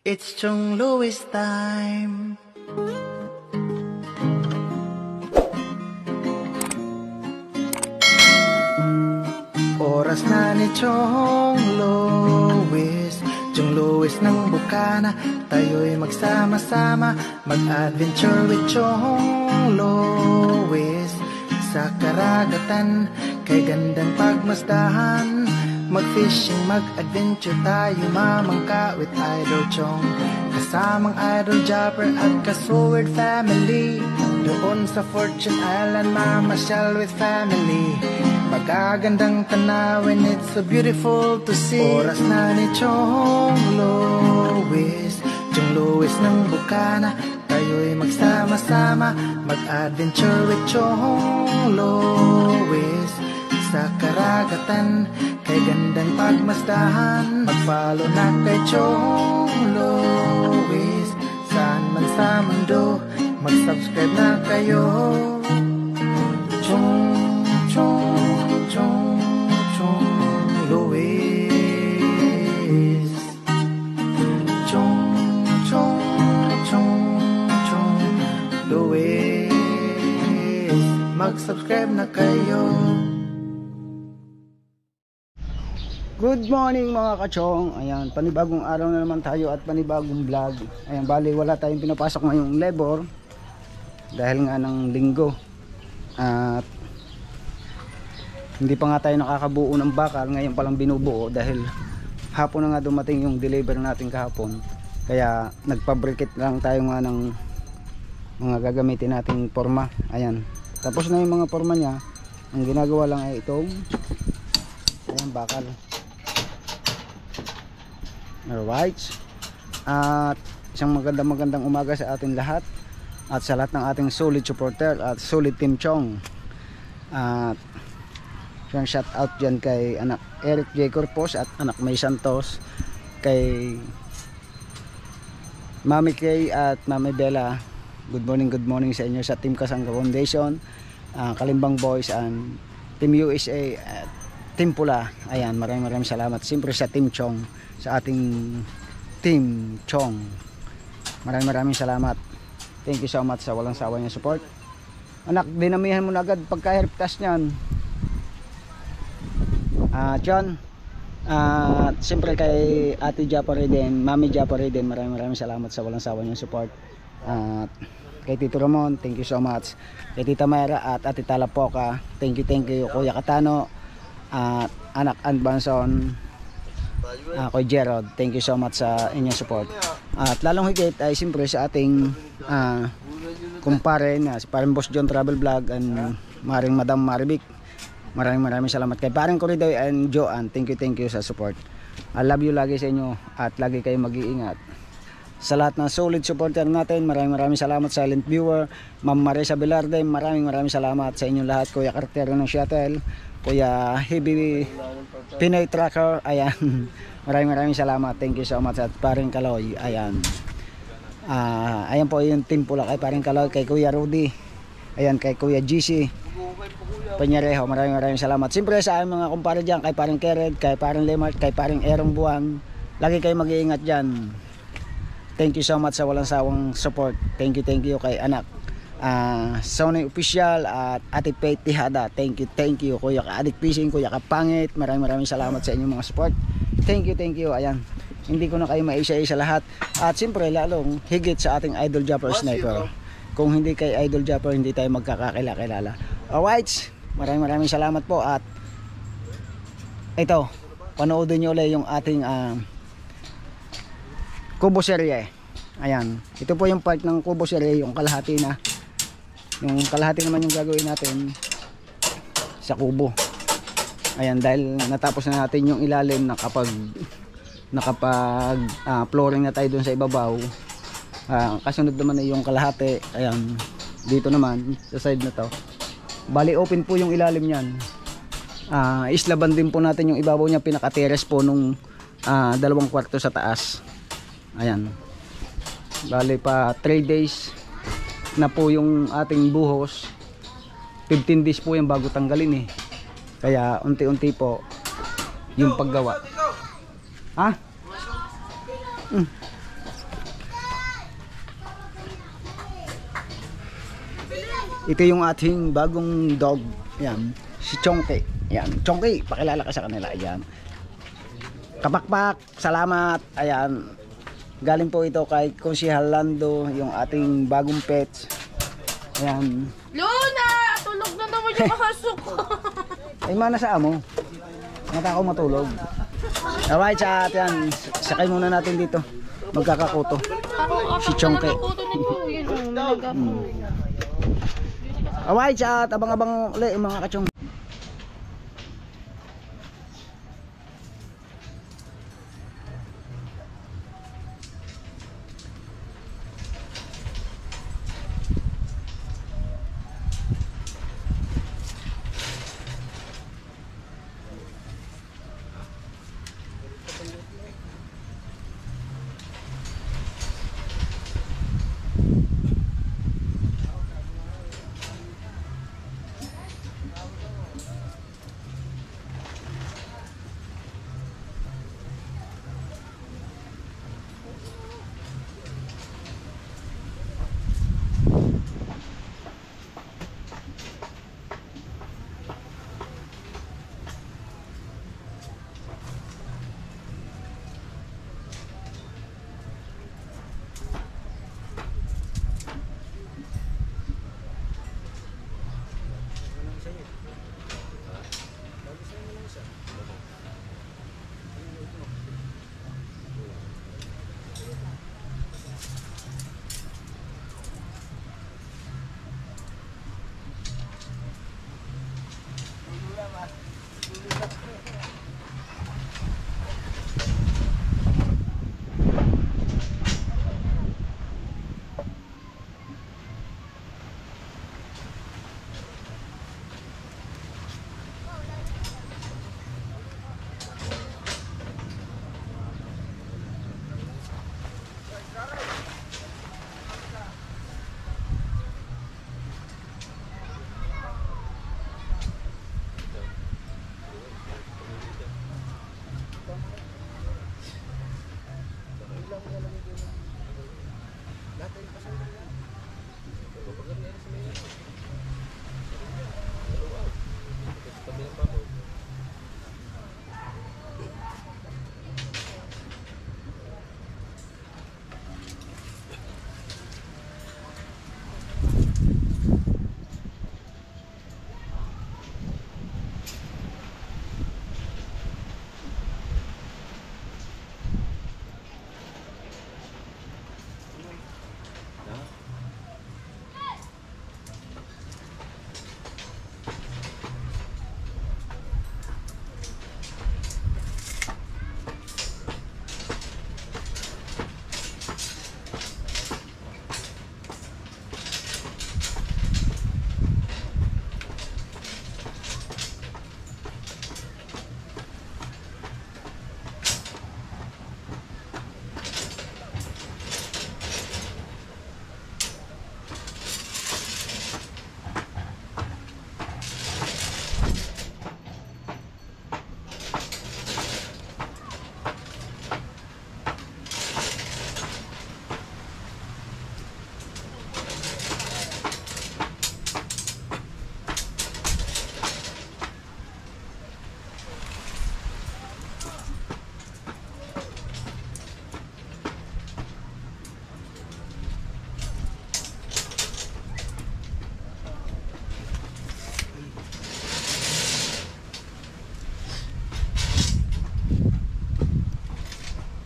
It's Chong Louis time. Oras na ni Chong Louis, Chong Louis ng Bukana. Tayo'y magsama-sama, mag-adventure with Chong Louis. Sa karagatan, kay gandang pagmasdahan, mag-fishing, mag-adventure tayo, mamangka with Idol Chong. Kasamang Idol Japper at Kasword family. Doon sa Fortune Island, mamasyal with family. Magagandang tanawin, it's so beautiful to see. Oras na ni Chong Louis, Chong Louis ng Bukana. Tayo'y magsama-sama, mag-adventure with Chong Louis. Sa karagatan, kay gandang pagmasdahan, mag-follow na kay Chong Louis. Saan man sa mundo, mag-subscribe na kayo. Chong Louis. Chong Louis. Mag-subscribe na kayo. Good morning mga kachong. Ayan, panibagong araw na naman tayo at panibagong vlog. Ayan, bali wala tayong pinapasok ngayong labor dahil nga ng linggo. At hindi pa nga tayo nakakabuo ng bakal. Ngayon palang binubuo dahil hapon na nga dumating yung deliver natin kahapon. Kaya nagpabrikit lang tayo nga ng mga gagamitin nating forma. Ayan, tapos na yung mga forma nya. Ang ginagawa lang ay itong ayan, bakal. Alright, at isang magandang umaga sa ating lahat at sa lahat ng ating solid supporter at solid team Chong. At yung shout out dyan kay anak Eric J. Corpos at anak May Santos, kay Mami Kay at Mami Bella. Good morning sa inyo sa Team Kasangga Foundation, Kalimbang Boys and Team USA at Team Pula. Ayan, maraming salamat siyempre sa Team Chong, sa ating Team Chong. Maraming salamat. Thank you so much sa walang sawa niya support. Anak, dinamihan mo na agad pagka-herptas niyan. John, siyempre kay Ate Japari din, Mami Japari din, maraming salamat sa walang sawa niyang support. Kay Tito Ramon, thank you so much. Kay Tita Mayra at Ate Talapoca, thank you Kuya Katano at anak Anbanson, kay Gerald, thank you so much sa inyong support. At lalong higit ay siyempre sa ating kumpare na si parang Boss John Travel Vlog and maring Madam Maribik. Maraming salamat kay parang Corridoy and Joanne, thank you sa support. I love you lagi sa inyo at lagi kayo mag-iingat. Sa lahat ng solid supporter natin, maraming salamat. Silent viewer, Ma'am Marisa Velarde, maraming salamat sa inyong lahat. Kuya Cartero ng Shuttle, Kuya Heavy Pinoy Tracker, ayan. Maraming salamat, thank you so much. At paring Kaloy, ayan. Ayan po yung team pula kay paring Kaloy, kay Kuya Rudy, ayan, kay Kuya GC Panyareho, maraming salamat. Siyempre sa aming mga kumpare dyan, kay paring Kered, kay paring Lemart, kay paring Erong Buwan, lagi kayo mag-iingat dyan. Thank you so much sa walang sawang support. Thank you kay anak Sony Official at Ate Pate Tihada. Thank you Kuya Ka-Addict Fishing, Kuya Kapangit, maraming salamat sa inyong mga support. Thank you. Ayan, hindi ko na kayo maisa-isa lahat. At siyempre lalong higit sa ating Idol Japper Sniper. Kung hindi kay Idol Japper, hindi tayo magkakakilala. Alright, maraming salamat po. At ito, panoodin nyo ulit yung ating Kubo Serye. Ayan, ito po yung part ng Kubo Serye, yung kalahati na. Yung kalahati naman yung gagawin natin sa kubo. Ayan, dahil natapos na natin yung ilalim, nakapag flooring na tayo dun sa ibabaw. Kasunod naman na yung kalahati. Ayan, dito naman sa side na to, bali open po yung ilalim nyan. Islaban din po natin yung ibabaw nya, pinaka-terrace po nung 2 kwarto sa taas. Ayan, bali pa 3 days na po yung ating buhos. 15 days po yung bago tanggalin kaya unti-unti po yung paggawa. Ito yung ating bagong dog. Yan, si Chonky. Yan, Chonky, pakilala ka sa kanila. Yan. Kapakpak, salamat. Ayan. Galing po ito kay Konsehal Lando, yung ating bagong pets. Ayan. Luna! Tulog na naman yung aso ko. Ay, mana sa amo. Mata ako matulog. Alright, chat. Yan. Sakay muna natin dito. Magkakakuto. Si Chonky. Alright, chat. Abang-abang ulit mga kachong.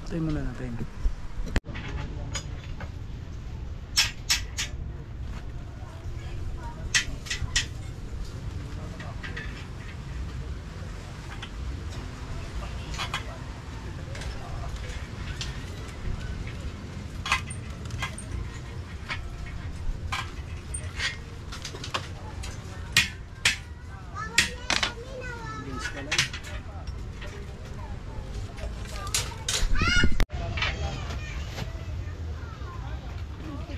Tayo muna natin.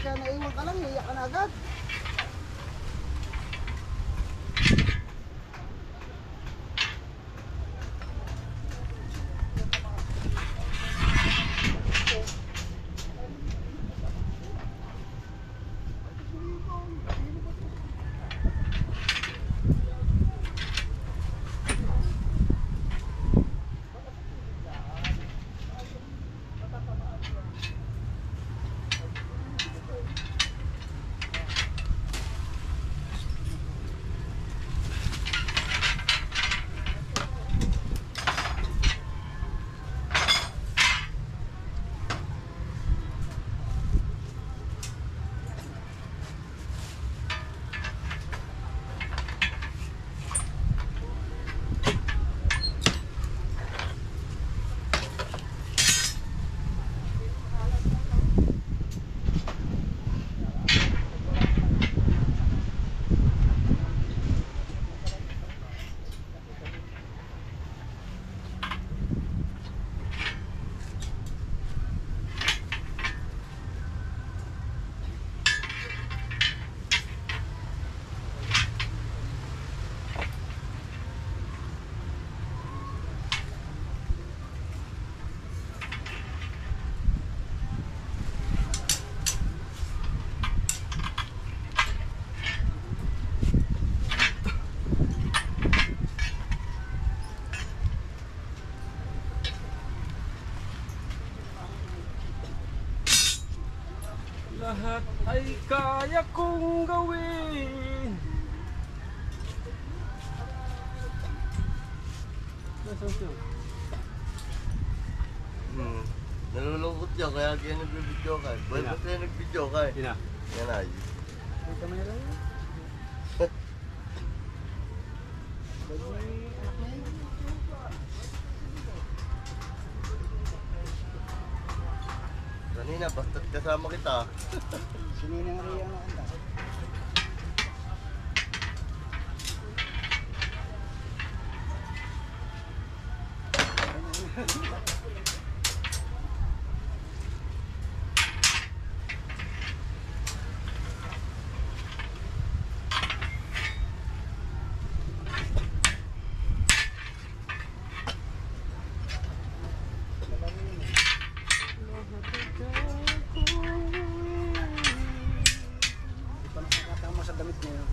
Naiwan ka lang, iyak ka na agad. Lahat ay kaya kong gawin. Nalulungkot siya kaya kaya nagbibidyo ka. Ba't kaya nagbidyo ka? Ina. Yan ay. Kanina, basta't kasama kita. Sininang Ria na kanta. Hindi pa nakakatama sa damit niya.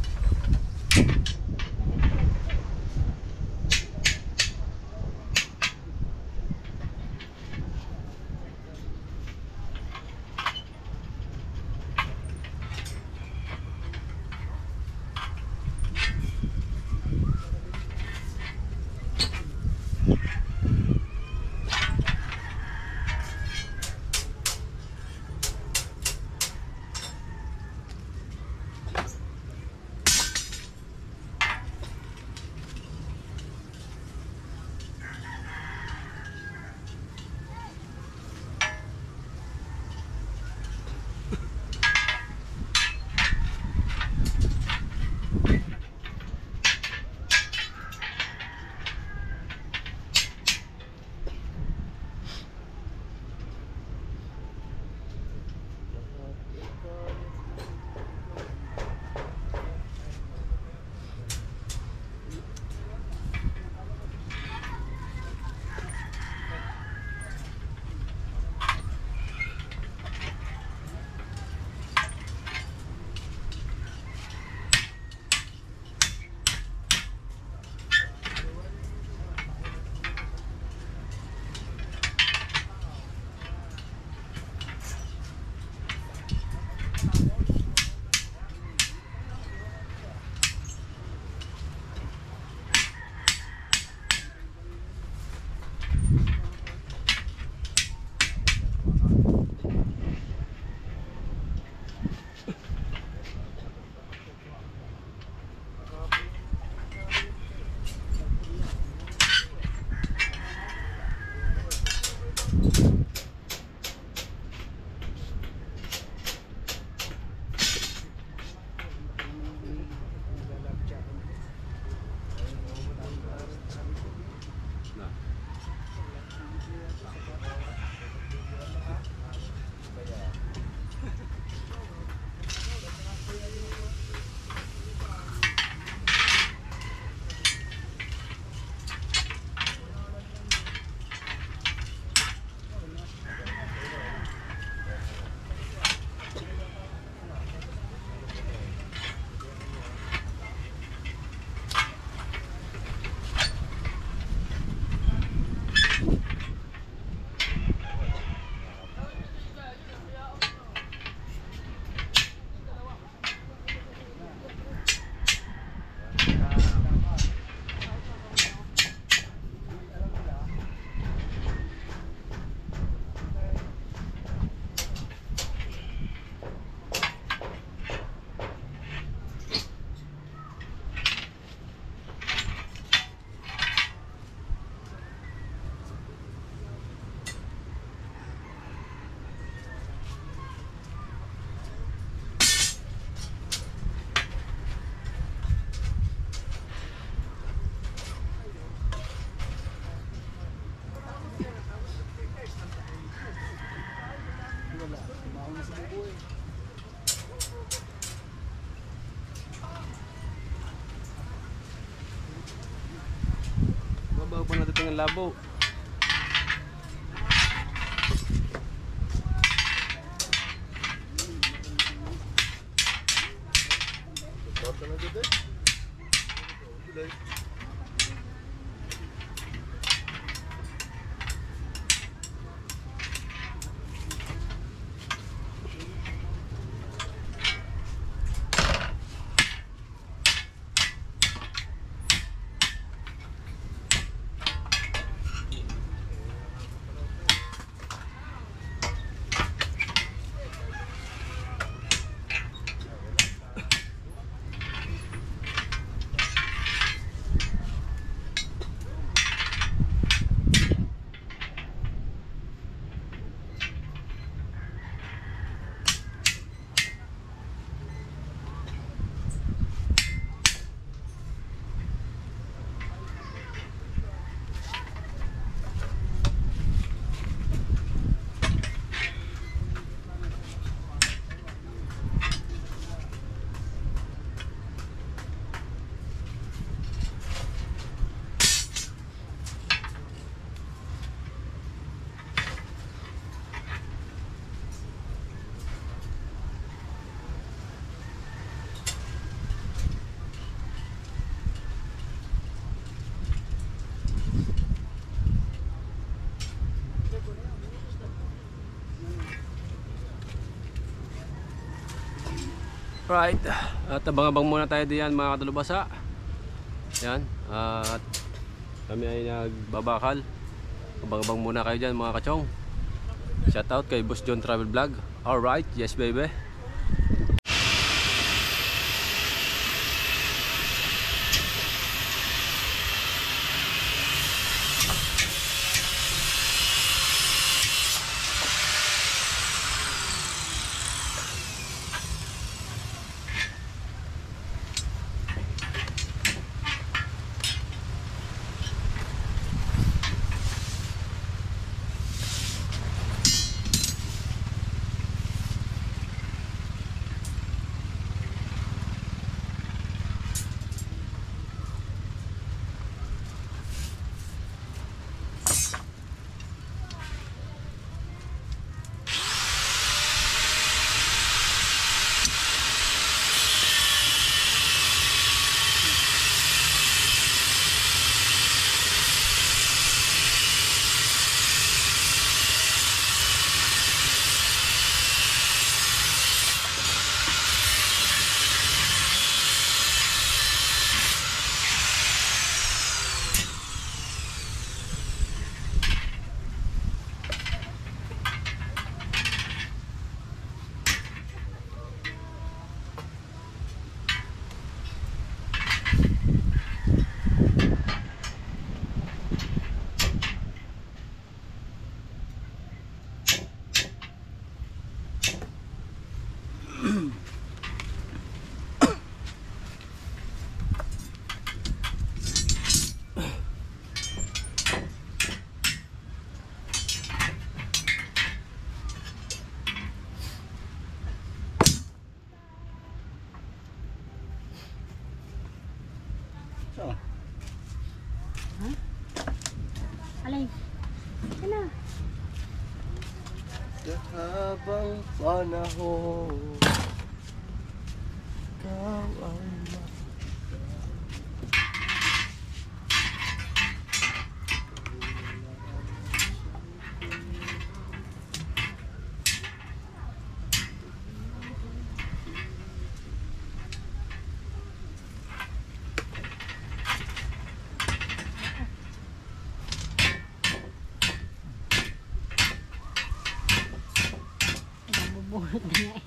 Babaw pa natin ng labo. Torta na dito eh. Gulay. Right. At abang-abang muna tayo diyan mga katulubasa. Yan. At kami ay nagbabakal. Abang-abang muna kayo dyan mga kachong. Shout out kay Boss John Travel Vlog. Alright, yes baby. So, Alay. Ano? Sa habang panahon, ikaw ay Nabubuhat na nga eh.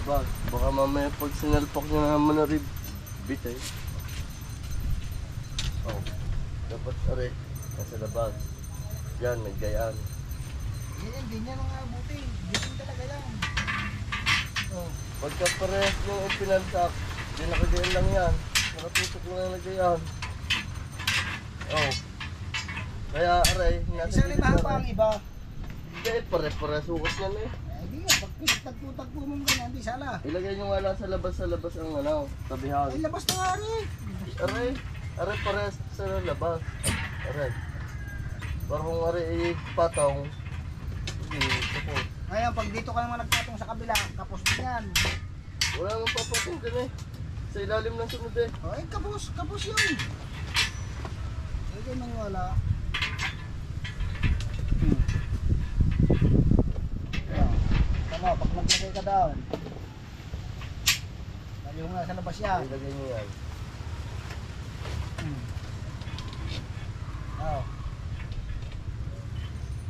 labas. Baka mamaya pag sinalpak niya naman na rib, bitay. Oh, dapat are, nasa labas. Yan, may gayaan. Hindi niya nang abuti. Gising talaga yan. Oh, pagka parehas yung ipinalsak, di nakagayan lang yan. Nakatutok lang na gayaan. Oh, kaya aray, nasa Isang gilid limahan pa na ang rin. iba. Hindi, pare-pares ukas yan eh. Hindi nga, pag tagpo-tagpo mong ganyan, di sala. Ilagay nyo nga lang sa labas ang ano, tabihan. Ay, labas na nga rin. Aray, aray pares sa labas. Aray. Para kung aray patong, tapos. Ngayon, pag dito ka naman nagpatong sa kabila, kapos din yan. Wala namang papatong din eh. Sa ilalim ng sunod eh. O, ay, kapos yun. Hindi nang wala. Tama, pag naglagay ka down. Lalo nga sa labas yan. Ilagay nyo yan. Oh.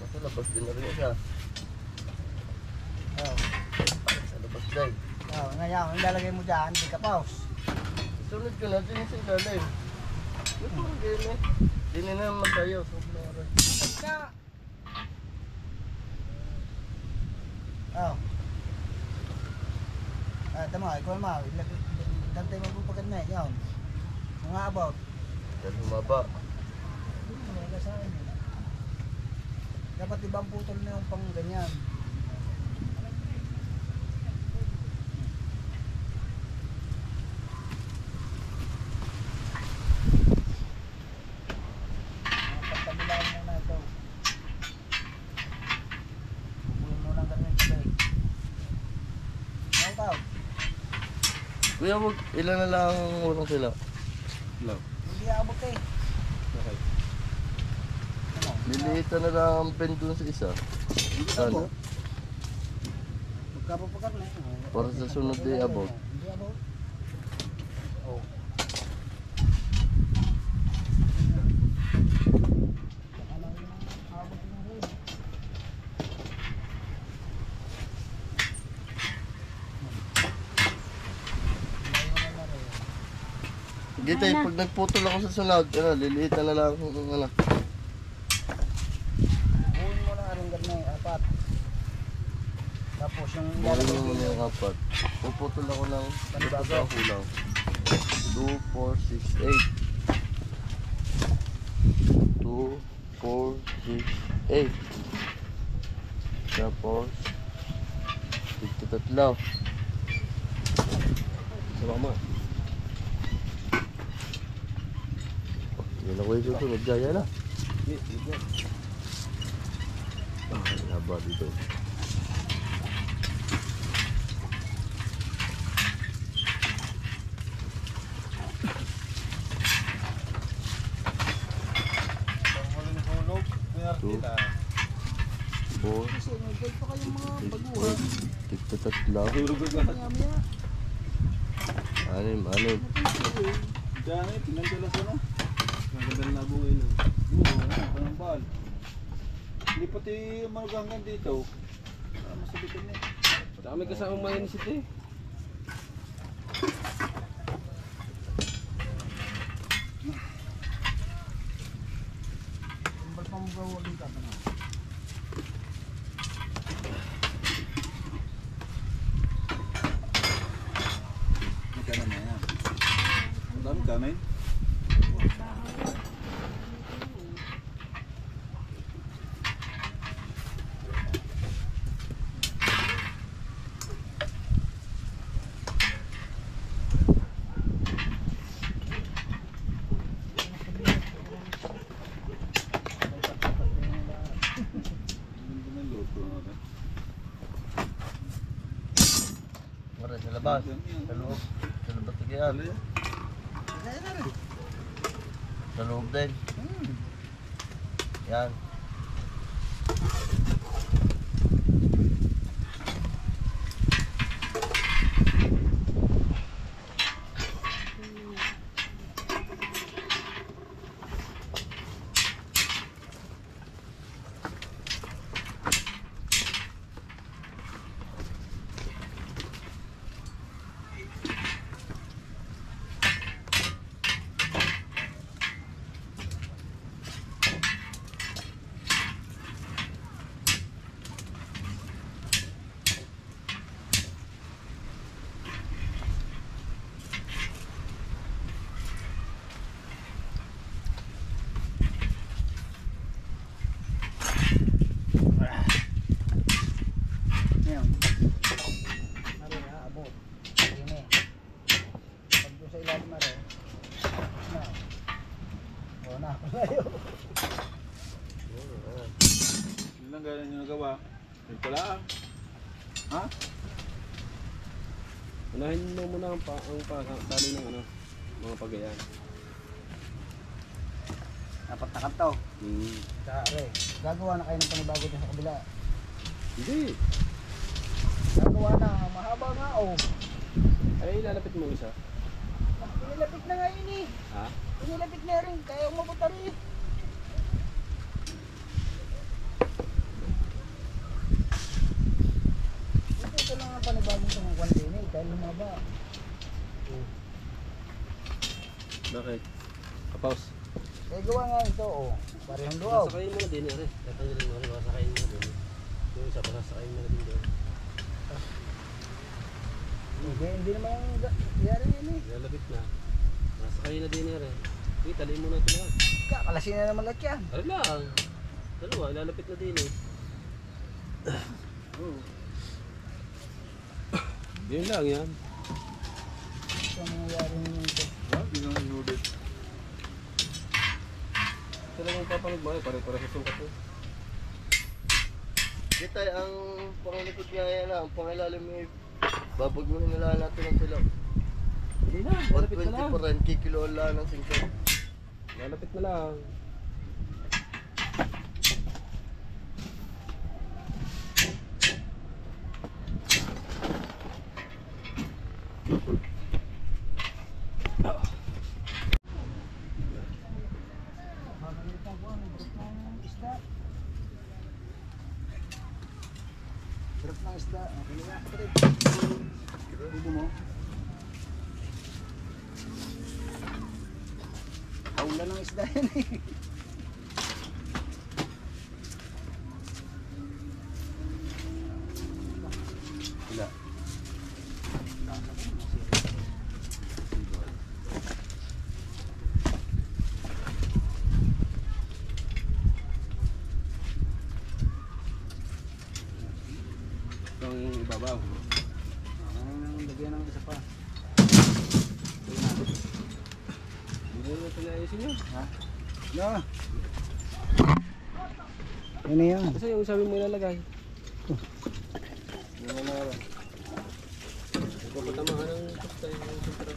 Nasa labas din na rin siya. Oh. Sa labas din. Oh, ngayon, ilalagay mo dyan, di ka pause. Sunod ko na din sa ilalim. Yung parang ganyan eh. Dinin na naman tayo. Sobrang aray. Ka. Oh. Tama, ikaw naman. Dantay mo po pagkat na yun. Mga about. Yan humaba. Dapat ibang putol na yung pang ganyan. Pagtabilaan mo na ito. Pupunin mo lang ganyan sabay. Ano tao? Kuya, ilan na lang urong sila? Hello. Hindi abot eh. Okay. Ano? Liliitan na lang ang pen dun sa isa. Sana. Magkapapakat na. Para sa sunod ay abot. Hindi abot. Oh. Baka lang yung abot ng rin. Sige tayo, pag nagputol ako sa sunod, liliitan na lang kung ano. Buhin mo na rin ganyan, apat. Tapos yung Buhay mo muna yung apat. Puputol ako ng dito sa kulang. 2, 4, 6, 8. 2, 4, 6, 8. Tapos, dito tatlo. Sama mo. Yan ako yung susunod. Gaya na. Haba dito. Two, 4, kasi nag-guide pa kayong mga baguhan. dito tatlo. Maya-maya. 6. Diyan eh, pinandalas ano? Magandang labo ngayon. Oo, parang bal. Hindi pati manugang dito. Masabitan niya. Saka may kasamang mainisip eh. Ba't pa mo gawin ka? Ano? Magkano na yan? Ang dami kanin. Hindi na luto natin. Mara sa labas. Sa loob. Sa labas na kaya. Sa loob din. Yan. Wala. Ha? Unahin mo muna ang tali ng ano, mga pagayan. Dapat nakantaw. Hmm. Kare, gagawa na kayo ng panibago dyan sa kabila. Hindi. Gagawa na, mahaba nga oh. Ay, lalapit mo isa. Pinilapit na nga yun eh. Ha? Pinilapit na rin, kaya umabuta rin. Ito lang ang panibagong tungkwan din eh, dahil lumaba. Bakit? Kapause. Kaya gawa nga ito oh, parehong luaw. Sasakayin mo na din, Are. Tatanggalin mo, sasakayin mo na din. Yung isa, pasasakayin mo na din doon. Hindi naman yari yun eh. Lalapit na. Nasakayin na din, Are. Sige, taliin mo na ito lang. Kakalasin na naman lahat yan. Ano lang? Dalawa, lalapit na din eh. Yun lang yan. Ito ang nangyayari nito. Hindi nang inulit. Talagang papanood mo eh, pare-pare sa sukat eh. Dito ang pangalikot niya yan ang pangilalim eh. Babaguhin na lang natin ang tulog. Hindi na, lalapit na 120 lang. pa rin, kikiloan lang ng 5. Lalapit na lang. Drop ng isda. Okay na yan. Bubo mo. Hawla ng isda yan eh. Wala. Ito ang ibabaw. Ang lagyan ng isa pa. Hindi mo pinaayusin yun. Ha? No. Yan na yan. Kasi yung sabi mo ilalagay. Yan na lang. Pagpapatamaan ng pasta yung sutra.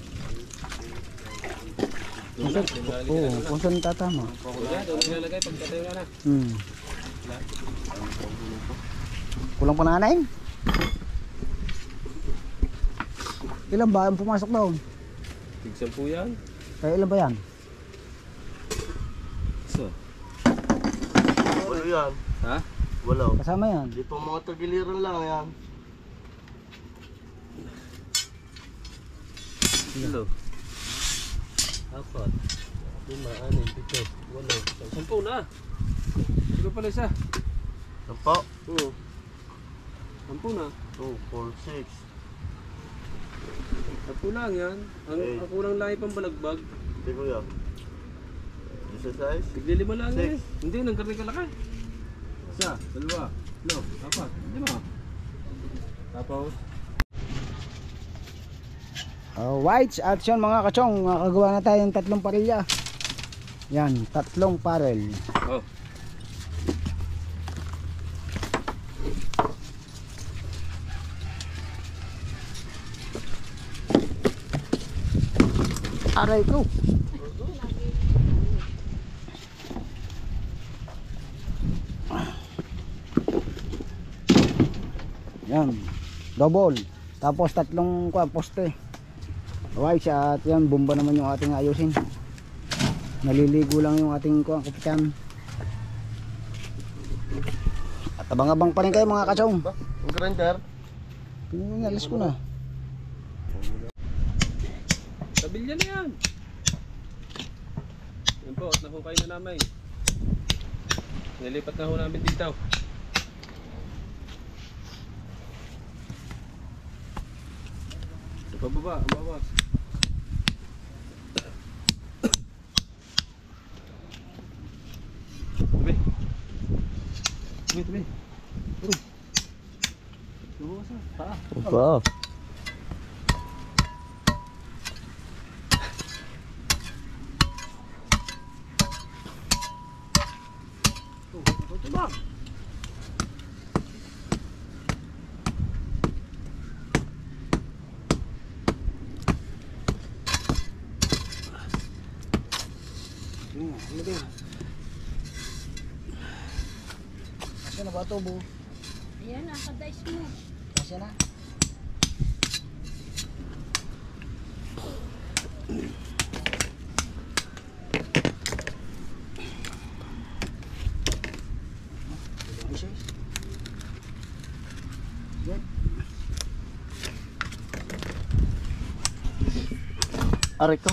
Kung saan tatama? Doon ilalagay pagkatayo na na. Kulang pa nanay? Ilan ba ang pumasok doon? Tigsan po yan. Kaya ilan ba yan? So. Walo yan. Ha? Walo. Kasama yan. Di pa mga tagiliran lang yan. Hello. Apat. 5, 6, 7, 8. 10 na. Sige pala isa. Sampo? Oo. 10 na. 2, 4, 6. 10 lang yan. Ang kulang lang pang balagbag. Hindi ko yan. Isa size? Tigli 5 lang Six. eh. Hindi, nang karne kalaki. Isa, dalawa, 4, 5. Tapos, Whites at yun mga kachong, makagawa na tayo ng 3 parilya. Yan, 3 parel. oh. Aray ko. Yan, double. Tapos 3 poste. Whites at yan, bomba naman yung ating ayusin. Naliligo lang yung ating kapitan. At abang-abang pa rin kayo mga kachong. Ang grinder? Pinanalis ko na. Tabilya na yan. Yan po, at nahukay na namin. Nilipat na ho namin dito. Sa pababa, ang bawas. Tabi. Tabi. Puro. Bawas na. Paa. Opo. Ano din? Kasi na ba ito, bu? Ayan, nakadais mo. Kasi na. Aray ko.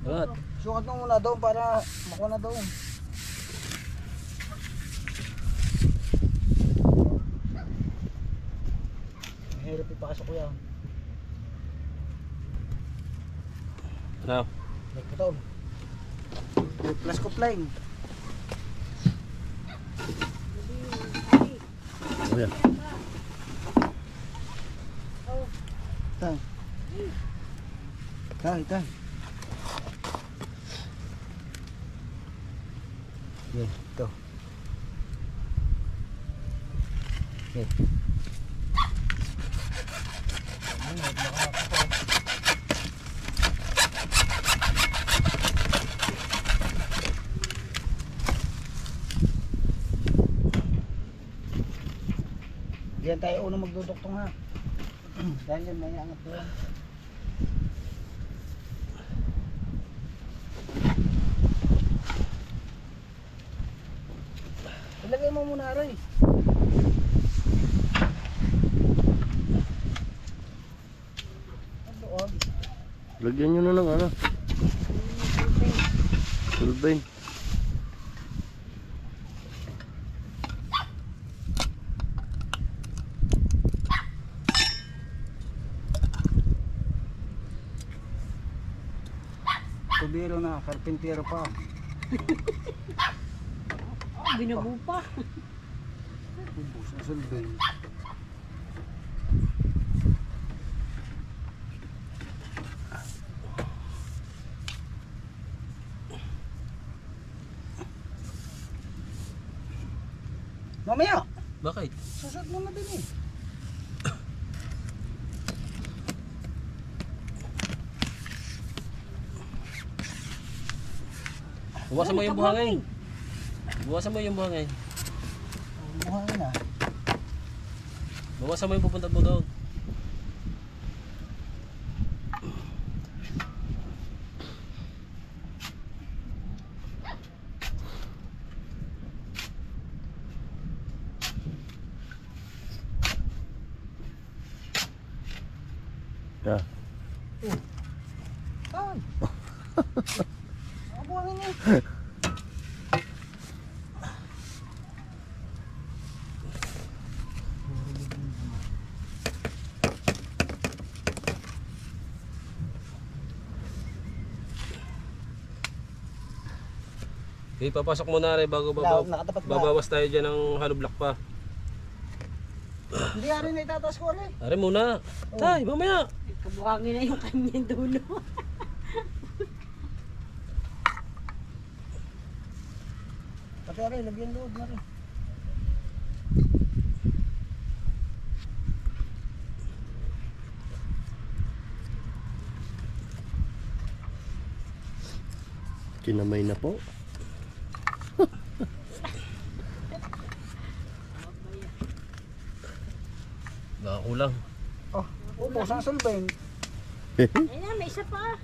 Angat. Sukat mo muna doon para makuha na doon. Mahirap ipasok ko yan. Ano? Like ito. Plus ko flying. Oh, yan. Tay. Tay, tay. Okay, ito. Okay. Diyan tayo unang magduduktong ha. Dahil yan may angat doon. Ilagay mo muna aray. Doon. Lagyan nyo na ng ano. Sulbane. Tubiro na, karpintero pa. Binabu pa. Ubus na sulbane. Mamaya, Bakit? susot mo na din eh. Buwasan mo yung buhangin. Buwasan mo yung buhangin. Buhangin na. Bawasan mo yung pupunta mo doon. Yeah. Ay! Ang buhangin niya. Okay, papasok muna rin bago Nakatapat ba? babawas tayo dyan ng hollow block pa. Hindi nga rin itataas ko ulit. Are muna. Tay, mamaya. Kabuhangin na yung kanyang dulo. Pati aray, lagyan loob na rin. Kinamay na po. Nakakulang. Oh, ubos ang sulbane. Ayan, may isa pa.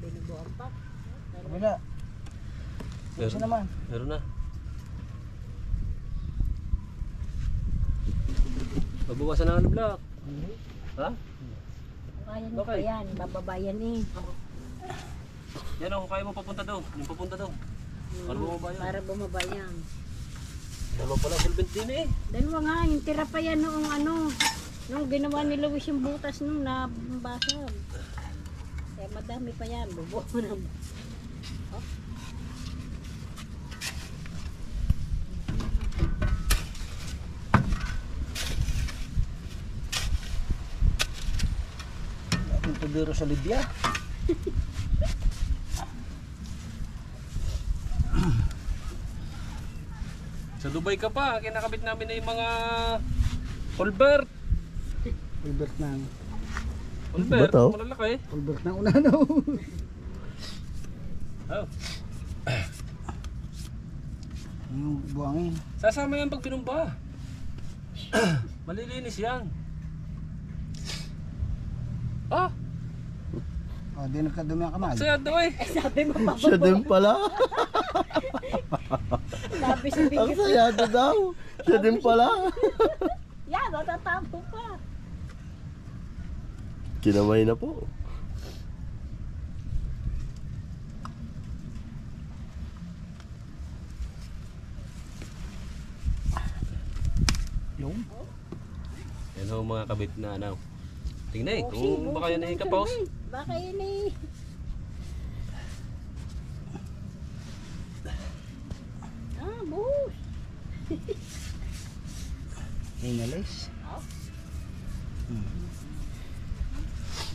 Binubuan pa. Kabila. Kasi naman. Meron na. Babawasan na ang block. Ha? Kaya niyo pa Okay. yan. Bababayan eh. Yan o, kaya mo papunta doon. Yung papunta doon. Para bumaba yan. Para bumaba yan. Dalawa pala, solvent din eh. Dalawa nga, yung tira pa yan noong ano. Nung ginawa ni Luis yung butas nung nabasag. Kaya madami pa yan. Bubuo na. kaldero sa Libya. Sa Dubai ka pa, kinakabit namin na yung mga Colbert. Pulbert ng Colbert, Bato? malalaki. Pulbert ng unano. Oh. Yung buhangin. Sasama yan pag pinumba. Malilinis yan. Ah, Oh, di nagkadumi ang kamay. sayad daw eh. Sabi mo pa, Siya din pala. labi sa Ang bigat. sayado daw. Siya din pala. Yan, matatapo pa. Kinamay na po. Yung. Yan ho mga kabit na ano. Tingnan eh, kung baka yan ay kapos. Baka yun eh. Ah, buhos. Inalis.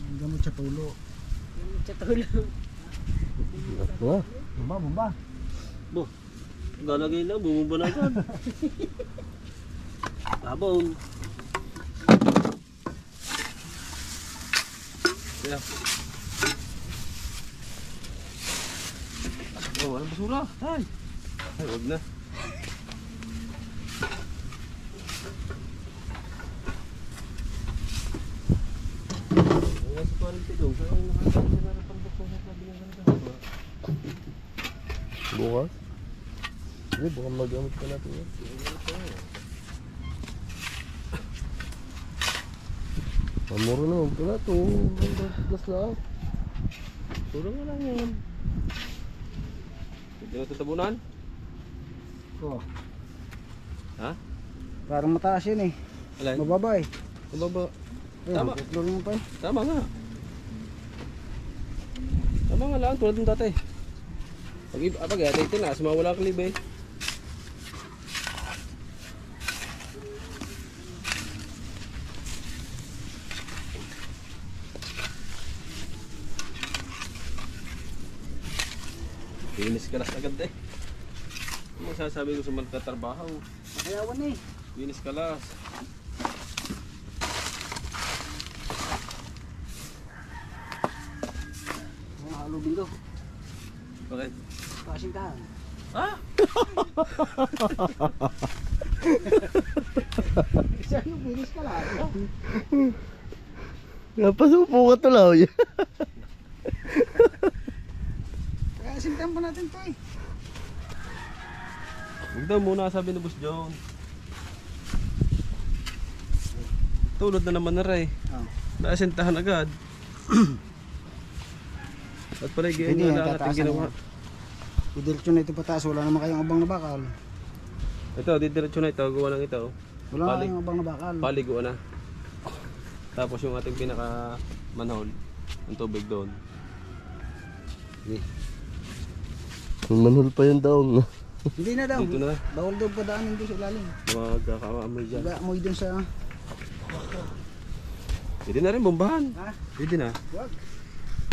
Ang gamot sa tulo. Sa tulong. Wah. Bumba, bumba. Bo, galagay lang, bumumba na agad. Tabon. Yeah. Oh, walang basura. Ay, wag na. Ang quality daw, kaya nakakita na rin pang doktor sa sabi ng ganito. Bukas. Hindi, baka magamit ka natin yan. Mamuro naman pala ito. 100 plus na. Tulong nga lang yan. Hindi na tatabunan? Oh, Ha? parang mataas yun eh. Alay? Mababa eh. Mababa. Ayun, Tama. tatlo lang pa eh. Tama nga. Tama nga lang, tulad ng dati. Pag ate tinaas, mawala ang klib eh. Linis ka las agad eh. Ano masasabi ko sa magtatrabaho? Makayawan eh. Linis ka las. Mga halubin ko. Bakit? Kasing tahan. Ah! Kasi yung bilis ka lang. Napasupo ka tulaw yan. Kasing tahan pa natin to eh. Huwag daw muna sabi ni Boss John. Tulad na naman na rin. Oh. Naasentahan agad. At pala Hindi, ganyan lang tataasan ating ginawa. mo. Didiretso na ito pataas. Wala naman kayong abang na bakal. Ito, didiretso na ito. Gawa ng ito. Wala Palig. kayong abang na bakal. Paliguan na. Tapos yung ating pinaka manhole. Ang tubig doon. Manhol pa yung daong. Hindi na daw. Dito na. Bawal daw padaanin doon sa ilalim. Magkakaamoy dyan. Mag-aamoy doon sa... Pwede na rin bombahan. Ha? Pwede na. Wag.